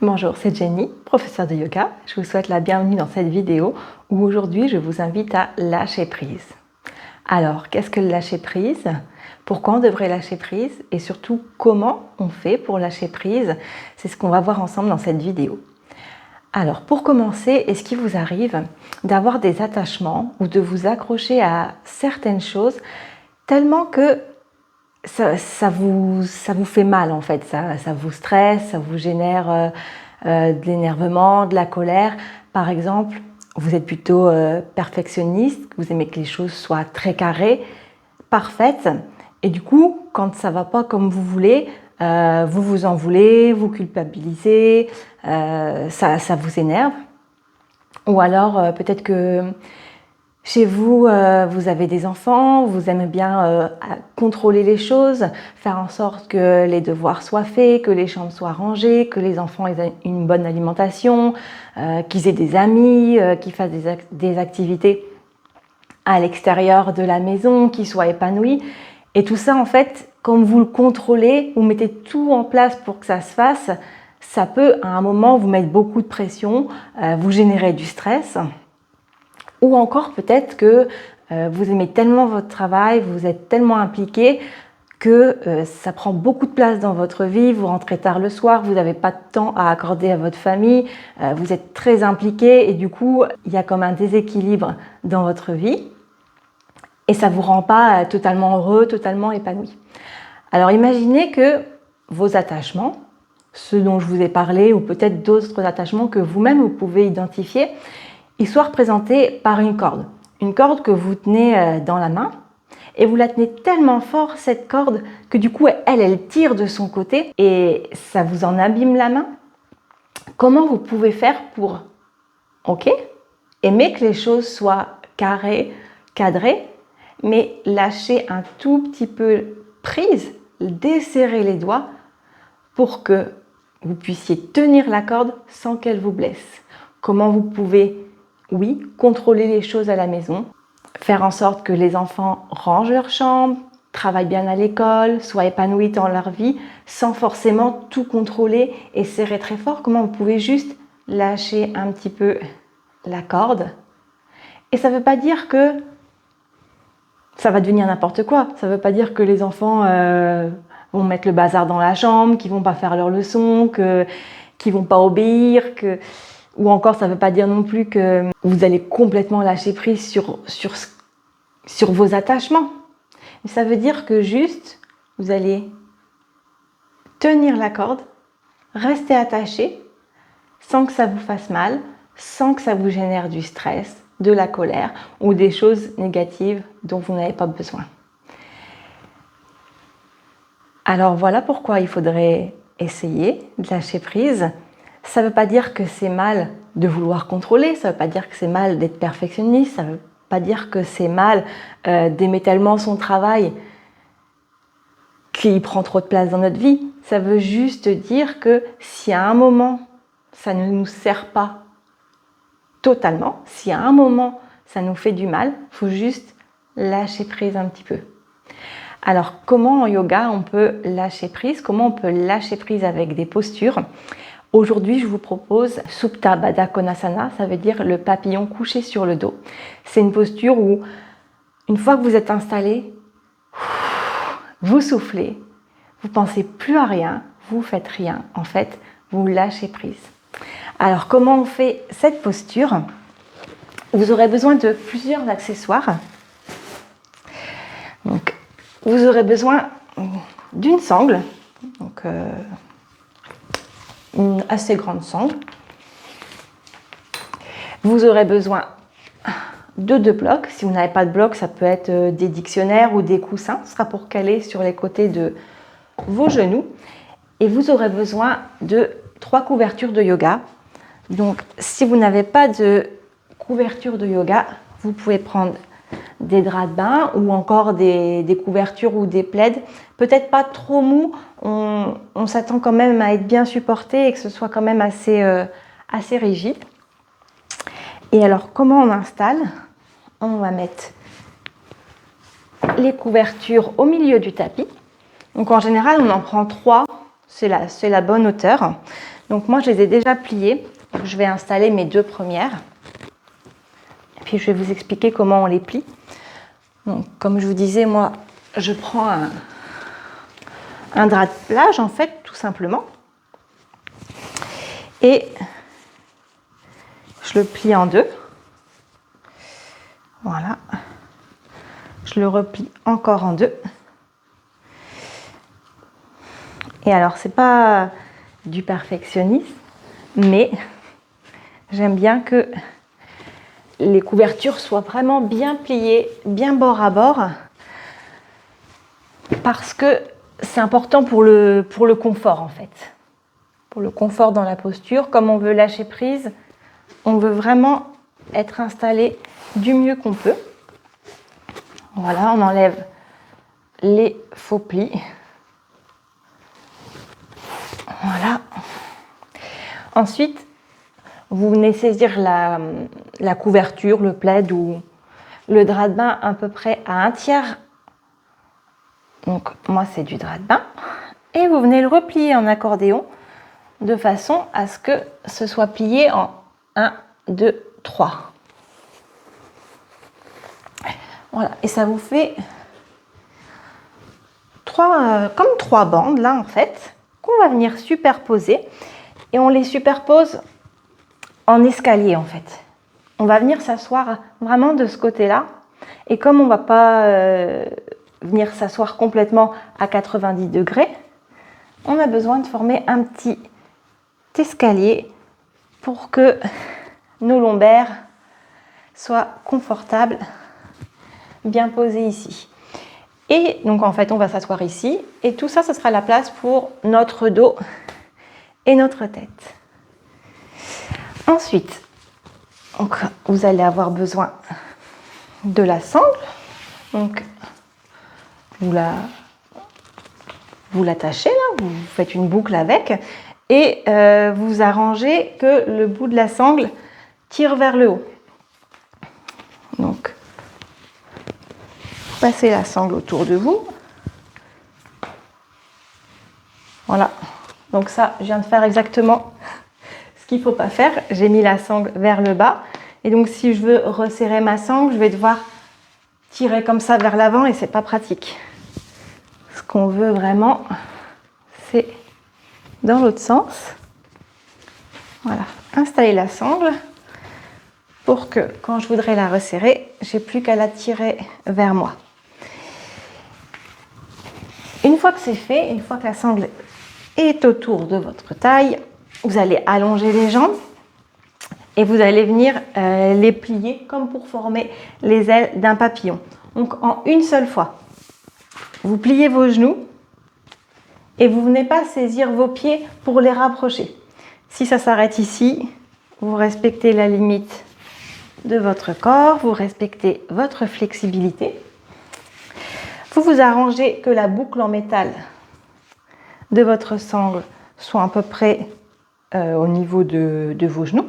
Bonjour, c'est Jenny, professeure de yoga. Je vous souhaite la bienvenue dans cette vidéo où aujourd'hui je vous invite à lâcher prise. Alors, qu'est-ce que le lâcher prise? Pourquoi on devrait lâcher prise? Et surtout, comment on fait pour lâcher prise? C'est ce qu'on va voir ensemble dans cette vidéo. Alors, pour commencer, est-ce qu'il vous arrive d'avoir des attachements ou de vous accrocher à certaines choses tellement que ça vous fait mal en fait, ça vous stresse, ça vous génère de l'énervement, de la colère. Par exemple, vous êtes plutôt perfectionniste, vous aimez que les choses soient très carrées, parfaites, et du coup, quand ça ne va pas comme vous voulez, vous vous en voulez, vous culpabilisez, ça vous énerve. Ou alors peut-être que chez vous, vous avez des enfants, vous aimez bien contrôler les choses, faire en sorte que les devoirs soient faits, que les chambres soient rangées, que les enfants aient une bonne alimentation, qu'ils aient des amis, qu'ils fassent des activités à l'extérieur de la maison, qu'ils soient épanouis. Et tout ça, en fait, comme vous le contrôlez, vous mettez tout en place pour que ça se fasse, ça peut à un moment vous mettre beaucoup de pression, vous générer du stress. Ou encore peut-être que vous aimez tellement votre travail, vous êtes tellement impliqué que ça prend beaucoup de place dans votre vie, vous rentrez tard le soir, vous n'avez pas de temps à accorder à votre famille, vous êtes très impliqué et du coup, il y a comme un déséquilibre dans votre vie et ça ne vous rend pas totalement heureux, totalement épanoui. Alors imaginez que vos attachements, ceux dont je vous ai parlé ou peut-être d'autres attachements que vous-même vous pouvez identifier, ils soient représentés par une corde que vous tenez dans la main et vous la tenez tellement fort cette corde que du coup elle tire de son côté et ça vous en abîme la main. Comment vous pouvez faire pour, aimer que les choses soient carrées, cadrées, mais lâcher un tout petit peu prise, desserrer les doigts pour que vous puissiez tenir la corde sans qu'elle vous blesse. Comment vous pouvez contrôler les choses à la maison, faire en sorte que les enfants rangent leur chambre, travaillent bien à l'école, soient épanouis dans leur vie, sans forcément tout contrôler et serrer très fort. Comment vous pouvez juste lâcher un petit peu la corde. Et ça ne veut pas dire que ça va devenir n'importe quoi. Ça ne veut pas dire que les enfants vont mettre le bazar dans la chambre, qu'ils ne vont pas faire leurs leçons, qu'ils ne vont pas obéir, ou encore, ça ne veut pas dire non plus que vous allez complètement lâcher prise sur vos attachements. Mais ça veut dire que juste, vous allez tenir la corde, rester attaché, sans que ça vous fasse mal, sans que ça vous génère du stress, de la colère ou des choses négatives dont vous n'avez pas besoin. Alors voilà pourquoi il faudrait essayer de lâcher prise. Ça ne veut pas dire que c'est mal de vouloir contrôler, ça ne veut pas dire que c'est mal d'être perfectionniste, ça ne veut pas dire que c'est mal d'aimer tellement son travail qu'il prend trop de place dans notre vie. Ça veut juste dire que si à un moment ça ne nous sert pas totalement, si à un moment ça nous fait du mal, il faut juste lâcher prise un petit peu. Alors comment en yoga on peut lâcher prise? Comment on peut lâcher prise avec des postures? Aujourd'hui, je vous propose Supta Baddha Konasana, ça veut dire le papillon couché sur le dos. C'est une posture où, une fois que vous êtes installé, vous soufflez, vous pensez plus à rien, vous faites rien. En fait, vous lâchez prise. Alors, comment on fait cette posture? Vous aurez besoin de plusieurs accessoires. Donc, vous aurez besoin d'une sangle. Donc, une assez grande sangle. Vous aurez besoin de 2 blocs. Si vous n'avez pas de blocs, ça peut être des dictionnaires ou des coussins. Ce sera pour caler sur les côtés de vos genoux. Et vous aurez besoin de 3 couvertures de yoga. Donc, si vous n'avez pas de couverture de yoga, vous pouvez prendre des draps de bain ou encore des couvertures ou des plaids. Peut-être pas trop mou, on s'attend quand même à être bien supporté et que ce soit quand même assez rigide. Et alors, comment on installe? On va mettre les couvertures au milieu du tapis. Donc en général, on en prend 3, c'est la bonne hauteur. Donc moi, je les ai déjà pliées. Je vais installer mes 2 premières. Et puis, je vais vous expliquer comment on les plie. Donc, comme je vous disais, moi, je prends un drap de plage, en fait, tout simplement. Et je le plie en 2. Voilà. Je le replie encore en 2. Et alors, c'est pas du perfectionnisme, mais j'aime bien que les couvertures soient vraiment bien pliées, bien bord à bord, parce que c'est important pour le confort en fait. Pour le confort dans la posture, comme on veut lâcher prise, on veut vraiment être installé du mieux qu'on peut. Voilà, on enlève les faux plis. Voilà. Ensuite, vous venez saisir la couverture, le plaid ou le drap de bain à peu près à 1/3. Donc moi c'est du drap de bain. Et vous venez le replier en accordéon de façon à ce que ce soit plié en 1, 2, 3. Voilà, et ça vous fait comme 3 bandes là en fait, qu'on va venir superposer. Et on les superpose en escalier en fait. On va venir s'asseoir vraiment de ce côté-là. Et comme on ne va pas venir s'asseoir complètement à 90 degrés, on a besoin de former un petit escalier pour que nos lombaires soient confortables, bien posés ici. Et donc en fait, on va s'asseoir ici. Et tout ça, ce sera la place pour notre dos et notre tête. Ensuite, donc, vous allez avoir besoin de la sangle. Donc, vous l'attachez là, vous faites une boucle avec et vous arrangez que le bout de la sangle tire vers le haut. Donc, passez la sangle autour de vous. Voilà. Donc ça, je viens de faire exactement ce qu'il ne faut pas faire. J'ai mis la sangle vers le bas. Et donc, si je veux resserrer ma sangle, je vais devoir tirer comme ça vers l'avant et c'est pas pratique. Ce qu'on veut vraiment, c'est dans l'autre sens. Voilà, installer la sangle pour que quand je voudrais la resserrer, j'ai plus qu'à la tirer vers moi. Une fois que c'est fait, une fois que la sangle est autour de votre taille, vous allez allonger les jambes et vous allez venir les plier comme pour former les ailes d'un papillon. Donc en une seule fois, vous pliez vos genoux et vous venez pas saisir vos pieds pour les rapprocher. Si ça s'arrête ici, vous respectez la limite de votre corps, vous respectez votre flexibilité. Vous vous arrangez que la boucle en métal de votre sangle soit à peu près au niveau de vos genoux.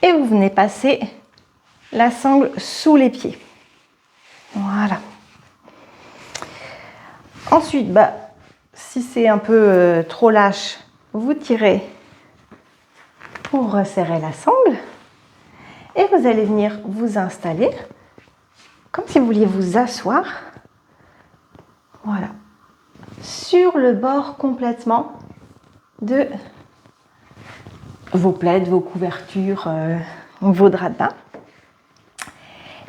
Et vous venez passer la sangle sous les pieds. Voilà. Ensuite, si c'est un peu trop lâche, vous tirez pour resserrer la sangle. Et vous allez venir vous installer comme si vous vouliez vous asseoir. Voilà. Sur le bord complètement de vos plaids, vos couvertures, vos draps de bain.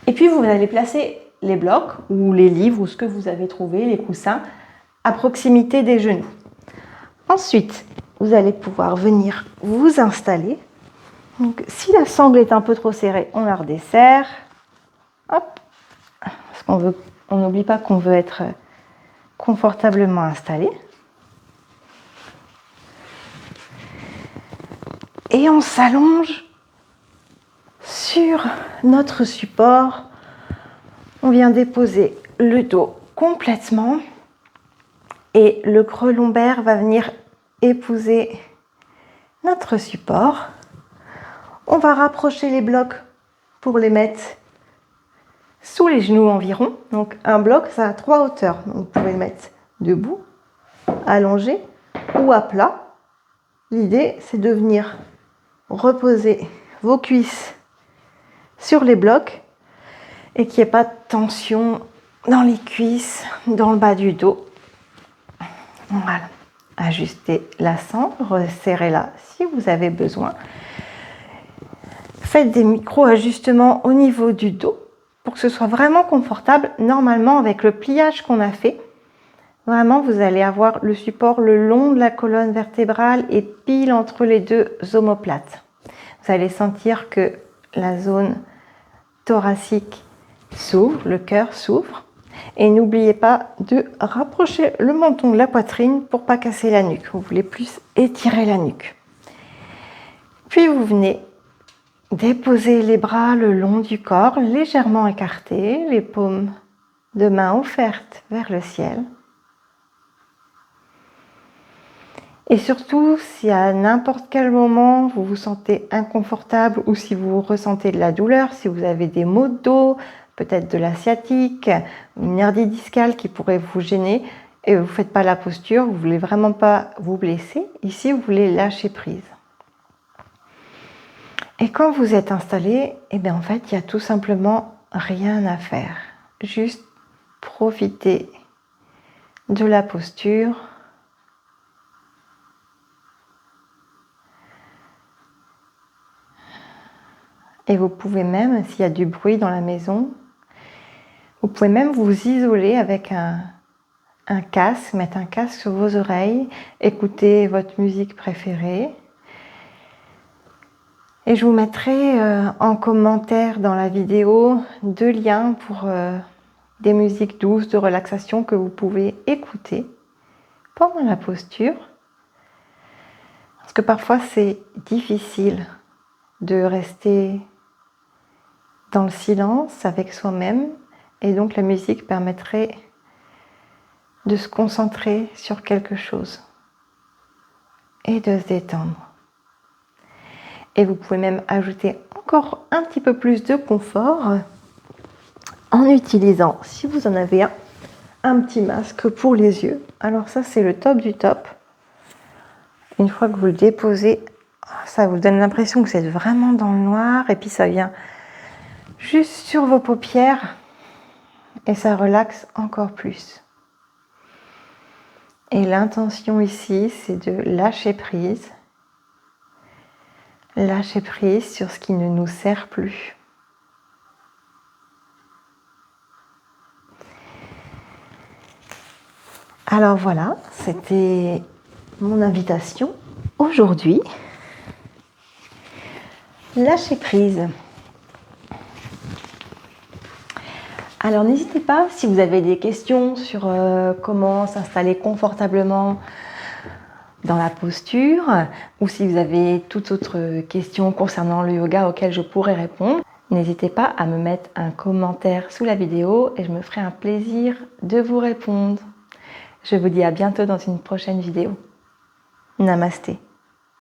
Et puis vous allez placer les blocs ou les livres ou ce que vous avez trouvé, les coussins, à proximité des genoux. Ensuite, vous allez pouvoir venir vous installer. Donc, si la sangle est un peu trop serrée, on la redesserre. Hop. Parce on n'oublie pas qu'on veut être confortablement installé. Et on s'allonge sur notre support. On vient déposer le dos complètement et le creux lombaire va venir épouser notre support. On va rapprocher les blocs pour les mettre sous les genoux environ. Donc un bloc, ça a 3 hauteurs. Donc, vous pouvez le mettre debout, allongé ou à plat. l'idée, c'est de venir reposer vos cuisses sur les blocs et qu'il n'y ait pas de tension dans les cuisses, dans le bas du dos. Voilà. Ajustez l'ascent, resserrez-la si vous avez besoin. Faites des micro-ajustements au niveau du dos pour que ce soit vraiment confortable. Normalement, avec le pliage qu'on a fait, vraiment, vous allez avoir le support le long de la colonne vertébrale et pile entre les deux omoplates. Vous allez sentir que la zone thoracique s'ouvre, le cœur s'ouvre. Et n'oubliez pas de rapprocher le menton de la poitrine pour pas casser la nuque. Vous voulez plus étirer la nuque. Puis vous venez déposer les bras le long du corps, légèrement écartés, les paumes de main offertes vers le ciel. Et surtout, si à n'importe quel moment vous vous sentez inconfortable ou si vous ressentez de la douleur, si vous avez des maux de dos, peut-être de la sciatique, une hernie discale qui pourrait vous gêner et vous ne faites pas la posture, vous ne voulez vraiment pas vous blesser, ici vous voulez lâcher prise. Et quand vous êtes installé, eh bien en fait, il n'y a tout simplement rien à faire. Juste profiter de la posture. Et vous pouvez même, s'il y a du bruit dans la maison, vous pouvez même vous isoler avec un casque, mettre un casque sur vos oreilles, écouter votre musique préférée. Et je vous mettrai en commentaire dans la vidéo 2 liens pour des musiques douces de relaxation que vous pouvez écouter pendant la posture. Parce que parfois c'est difficile de rester dans le silence avec soi-même. Et donc la musique permettrait de se concentrer sur quelque chose et de se détendre. Et vous pouvez même ajouter encore un petit peu plus de confort en utilisant, si vous en avez un petit masque pour les yeux. Alors ça, c'est le top du top. Une fois que vous le déposez, ça vous donne l'impression que vous êtes vraiment dans le noir et puis ça vient juste sur vos paupières et ça relaxe encore plus. Et l'intention ici, c'est de lâcher prise. Lâcher prise sur ce qui ne nous sert plus. Alors voilà, c'était mon invitation aujourd'hui. Lâcher prise. Alors n'hésitez pas, si vous avez des questions sur comment s'installer confortablement dans la posture, ou si vous avez toute autre question concernant le yoga auquel je pourrais répondre, n'hésitez pas à me mettre un commentaire sous la vidéo et je me ferai un plaisir de vous répondre. Je vous dis à bientôt dans une prochaine vidéo. Namasté.